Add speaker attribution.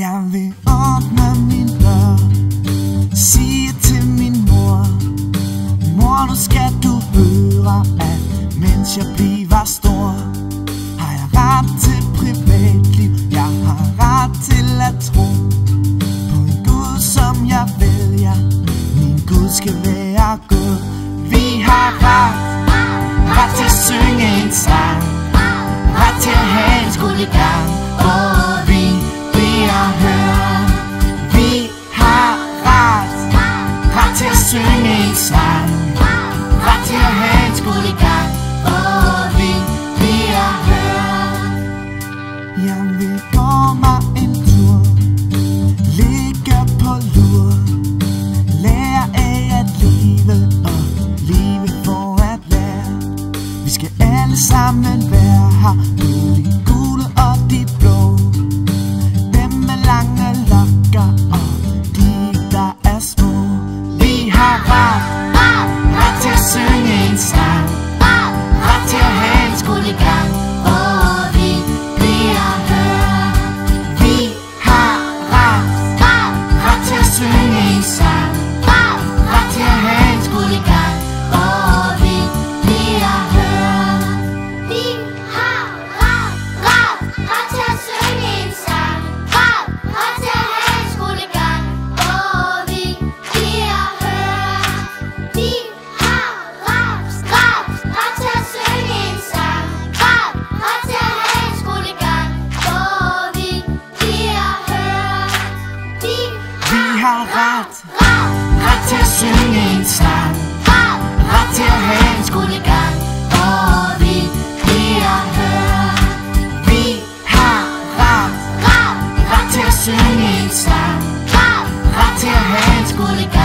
Speaker 1: Jeg vil åbne min dør, sige til min mor: Mor, nu skal du høre, at mens jeg bliver stor, har jeg ret til privatliv. Jeg har ret til at tro på en Gud, som jeg vælger. Min Gud skal være god. Vi har ret til at synge en sang, ret til at have en skolegang, og vi bliver hørt. Vi har ret til at synge en sang, ret til at have en skolegang, og vi bliver hørt. Jeg vil gå mig en tur, ligge på lur, lære af at leve, og leve for at lære. Vi skal alle sammen være her, de gule og de blå, dem med lange lokker og de der er små. Vi har ret til at synge en sang, ret til at have en skolegang, og vi bliver hørt. Vi har ret til at synge en sang, ret til at have en skolegang, og vi bliver hørt.
Speaker 2: Vi har ret til at synge en sang, ret til at have en skolegang, og vi bliver hørt. Vi har ret til at synge en sang, ret til at have en skolegang, og vi bliver hørt.
Speaker 1: Vi har ret til at synge en sang, ret til at have en skolegang, og vi bliver hørt. Vi har ret til at synge en sang, ret til at have en skolegang.